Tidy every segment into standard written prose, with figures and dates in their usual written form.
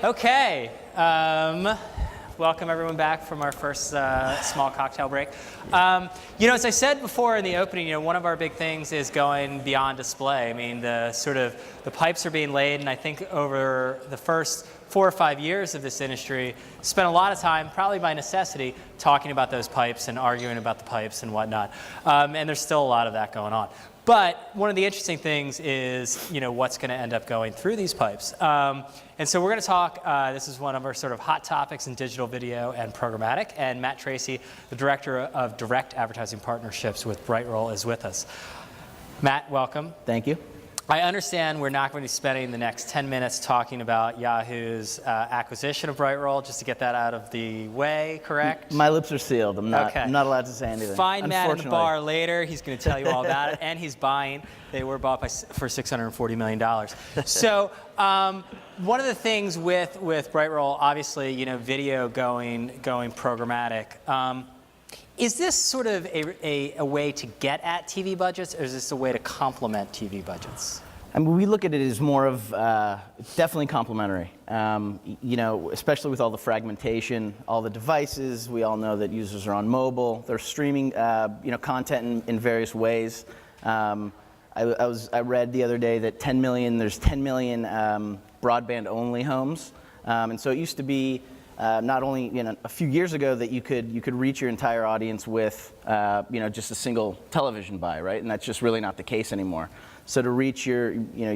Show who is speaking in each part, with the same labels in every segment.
Speaker 1: Okay. Welcome everyone back from our first small cocktail break. As I said before in the opening, one of our big things is going beyond display. I mean, the pipes are being laid, and I think over the first 4 or 5 years of this industry, spent a lot of time, probably by necessity, talking about those pipes and arguing about the pipes and whatnot. And there's still a lot of that going on. But one of the interesting things is, what's going to end up going through these pipes. And so we're going to talk, this is one of our sort of hot topics in digital video and programmatic, and Matt Tracy, the Director of Direct Advertising Partnerships with BrightRoll, is with us. Matt, welcome.
Speaker 2: Thank you.
Speaker 1: I understand we're not going to be spending the next 10 minutes talking about Yahoo's acquisition of BrightRoll, just to get that out of the way, correct?
Speaker 2: My lips are sealed. I'm not allowed to say anything.
Speaker 1: Find Matt in the bar later. He's going to tell you all about it. And he's buying. They were bought for $640 million. So one of the things with BrightRoll, obviously, video going programmatic. Is this sort of a way to get at TV budgets, or is this a way to complement TV budgets?
Speaker 2: I mean, we look at it as more of definitely complementary. Especially with all the fragmentation, all the devices. We all know that users are on mobile. They're streaming, content in various ways. I read the other day that there's 10 million broadband-only homes, and so it used to be. Not only a few years ago that you could reach your entire audience with just a single television buy, right? And that's just really not the case anymore. So to reach your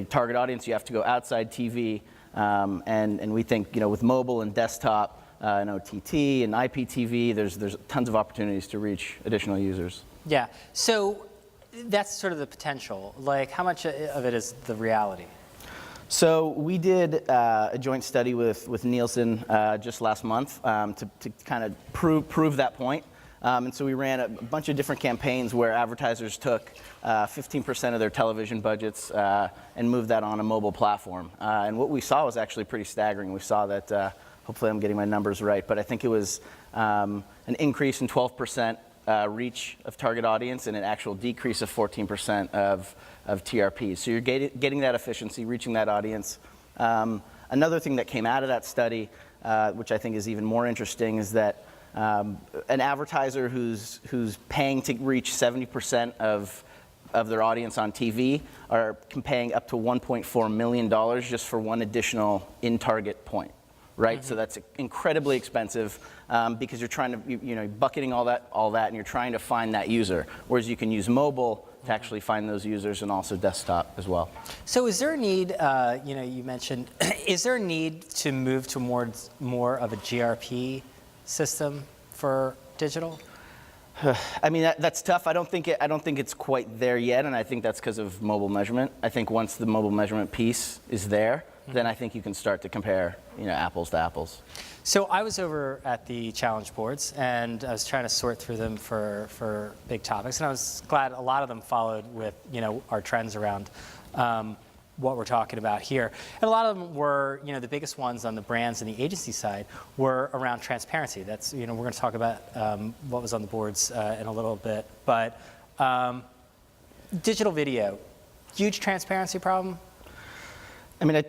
Speaker 2: target audience, you have to go outside TV, and we think with mobile and desktop and OTT and IPTV, there's tons of opportunities to reach additional users.
Speaker 1: Yeah. So that's sort of the potential. Like, how much of it is the reality?
Speaker 2: So we did a joint study with Nielsen just last month to kind of prove that point. And so we ran a bunch of different campaigns where advertisers took 15% of their television budgets and moved that on a mobile platform. And what we saw was actually pretty staggering. We saw that, hopefully I'm getting my numbers right, but I think it was an increase in 12% reach of target audience and an actual decrease of 14% of TRPs. So you're getting that efficiency, reaching that audience. Another thing that came out of that study, which I think is even more interesting, is that an advertiser who's paying to reach 70% of their audience on TV are paying up to $1.4 million just for one additional in-target point. Right, so that's incredibly expensive because you're trying to, bucketing all that, and you're trying to find that user. Whereas you can use mobile to actually find those users, and also desktop as well.
Speaker 1: So, is there a need? You mentioned, is there a need to move towards more of a GRP system for digital?
Speaker 2: I mean, that's tough. I don't think it's quite there yet, and I think that's because of mobile measurement. I think once the mobile measurement piece is there, then I think you can start to compare, apples to apples.
Speaker 1: So I was over at the challenge boards, and I was trying to sort through them for big topics, and I was glad a lot of them followed with, our trends around what we're talking about here. And a lot of them were, the biggest ones on the brands and the agency side were around transparency. That's, we're going to talk about what was on the boards in a little bit, but digital video, huge transparency problem?
Speaker 2: I mean,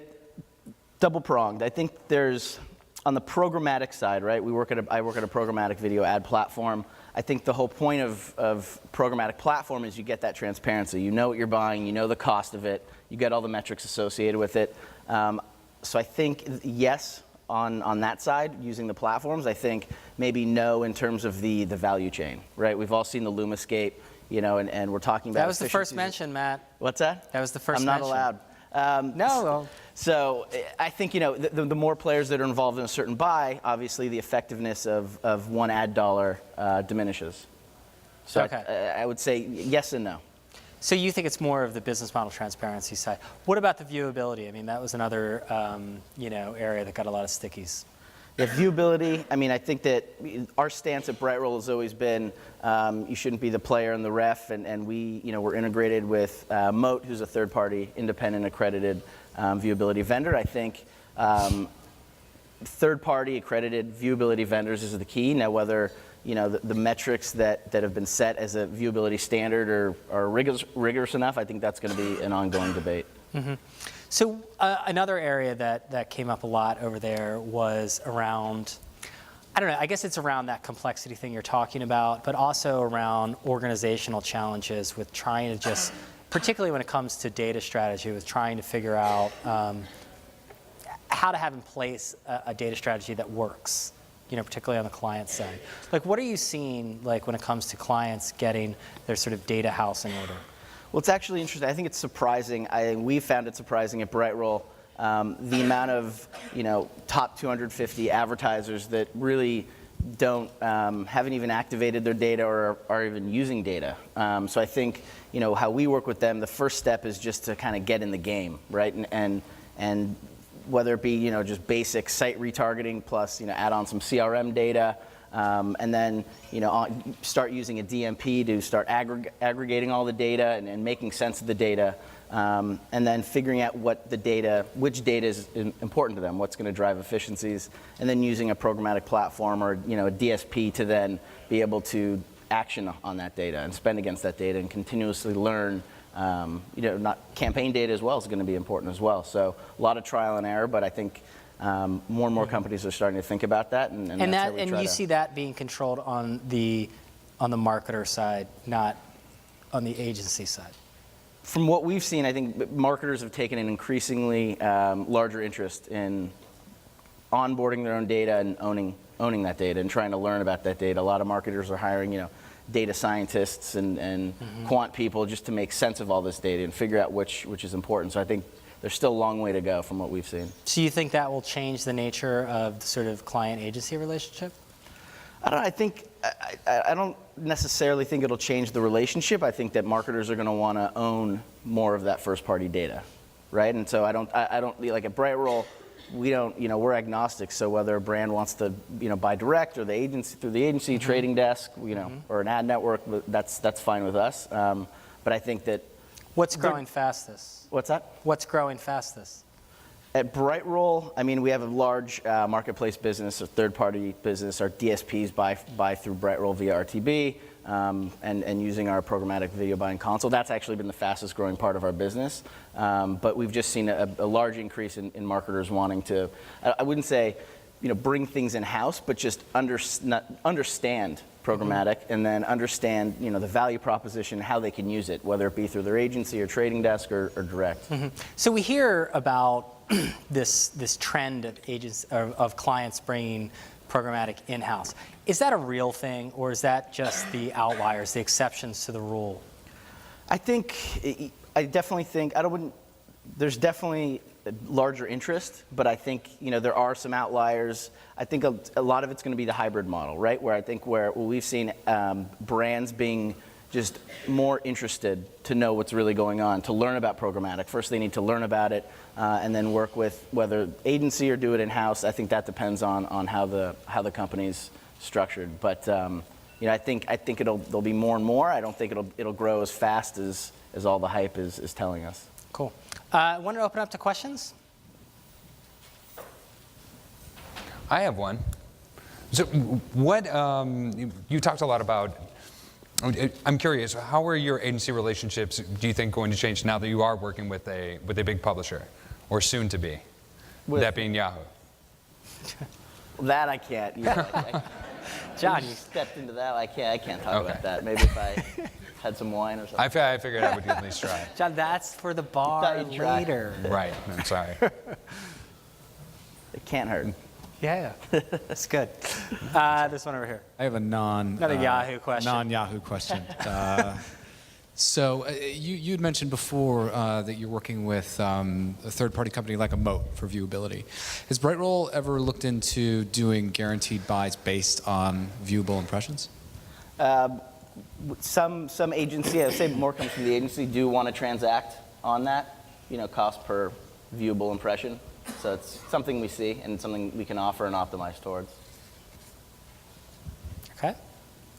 Speaker 2: double-pronged. I think there's, on the programmatic side, right? I work at a programmatic video ad platform. I think the whole point of programmatic platform is you get that transparency. You know what you're buying, you know the cost of it, you get all the metrics associated with it. So I think, yes, on that side, using the platforms, I think maybe no in terms of the value chain, right? We've all seen the Lumascape, and we're talking about
Speaker 1: That was the first mention, Matt.
Speaker 2: What's that?
Speaker 1: That was the first
Speaker 2: mention. I'm not allowed.
Speaker 1: No. Well.
Speaker 2: So I think, the more players that are involved in a certain buy, obviously the effectiveness of one ad dollar diminishes. So
Speaker 1: okay.
Speaker 2: I would say yes and no.
Speaker 1: So you think it's more of the business model transparency side. What about the viewability? I mean, that was another, area that got a lot of stickies.
Speaker 2: Yeah, viewability, I mean, I think that our stance at BrightRoll has always been you shouldn't be the player and the ref, and we, we're integrated with Moat, who's a third-party, independent, accredited viewability vendor. I think third-party accredited viewability vendors is the key. Now, whether the metrics that have been set as a viewability standard are rigorous enough, I think that's going to be an ongoing debate.
Speaker 1: Mm-hmm. So another area that came up a lot over there was around, I don't know, I guess it's around that complexity thing you're talking about, but also around organizational challenges with trying to just, particularly when it comes to data strategy, with trying to figure out how to have in place a data strategy that works, particularly on the client side. Like, what are you seeing, like, when it comes to clients getting their sort of data house in order?
Speaker 2: Well, it's actually interesting. I think it's surprising. We found it surprising at BrightRoll, the amount of top 250 advertisers that really haven't even activated their data or are even using data. So I think how we work with them, the first step is just to kind of get in the game, right? And whether it be just basic site retargeting plus add on some CRM data. And then start using a DMP to start aggregating all the data and making sense of the data, and then figuring out which data is important to them, what's going to drive efficiencies, and then using a programmatic platform or a DSP to then be able to action on that data and spend against that data and continuously learn. Not campaign data as well is going to be important as well. So a lot of trial and error, but I think more and more companies are starting to think about that, and that's how we try
Speaker 1: you
Speaker 2: to
Speaker 1: see that being controlled on the marketer side, not on the agency side.
Speaker 2: From what we've seen, I think marketers have taken an increasingly larger interest in onboarding their own data and owning that data and trying to learn about that data. A lot of marketers are hiring data scientists and quant people just to make sense of all this data and figure out which is important. So I think there's still a long way to go from what we've seen.
Speaker 1: So you think that will change the nature of the sort of client-agency relationship?
Speaker 2: I don't necessarily think it'll change the relationship. I think that marketers are going to want to own more of that first-party data, right? And so I don't like at BrightRoll, we don't, we're agnostic. So whether a brand wants to, buy direct or the agency through the agency trading desk, or an ad network, that's fine with us. But I think that
Speaker 1: what's growing fastest?
Speaker 2: What's that?
Speaker 1: What's growing fastest?
Speaker 2: At BrightRoll, we have a large marketplace business, a third-party business. Our DSPs buy through BrightRoll via RTB and using our programmatic video buying console. That's actually been the fastest growing part of our business. But we've just seen a large increase in marketers wanting to, I wouldn't say, bring things in-house, but just understand programmatic and then understand the value proposition, how they can use it, whether it be through their agency or trading desk or direct.
Speaker 1: So we hear about this trend of clients bringing programmatic in-house. Is that a real thing, or is that just the outliers, the exceptions to the rule?
Speaker 2: I definitely think there's definitely larger interest, but I think there are some outliers. I think a lot of it's going to be the hybrid model, right? Where we've seen brands being just more interested to know what's really going on, to learn about programmatic. First, they need to learn about it, and then work with whether agency or do it in-house. I think that depends on how the company's structured. But I think there'll be more and more. I don't think it'll grow as fast as all the hype is telling us.
Speaker 1: Cool. I want to open up to questions.
Speaker 3: I have one. So what, you talked a lot about, I'm curious, how are your agency relationships, do you think, going to change now that you are working with a big publisher, or soon to be, that being Yahoo?
Speaker 2: That I can't.
Speaker 1: John,
Speaker 2: you stepped into that. I can't talk about that. Maybe if I had some wine or something.
Speaker 3: I figured I would at least try.
Speaker 1: John, that's for the bar later.
Speaker 3: Right, I'm sorry.
Speaker 2: It can't hurt.
Speaker 1: Yeah, that's good. This one over here.
Speaker 4: I have
Speaker 1: another Yahoo question.
Speaker 4: Non-Yahoo question. So you'd mentioned before that you're working with a third-party company like a Moat for viewability. Has BrightRoll ever looked into doing guaranteed buys based on viewable impressions?
Speaker 2: Some agency, I would say more comes from the agency, do want to transact on that, cost per viewable impression. So it's something we see and something we can offer and optimize towards.
Speaker 1: Okay.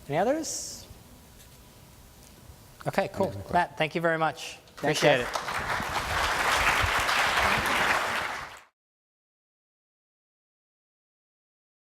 Speaker 1: Any others? Okay, cool. Matt, thank you very much. Appreciate it.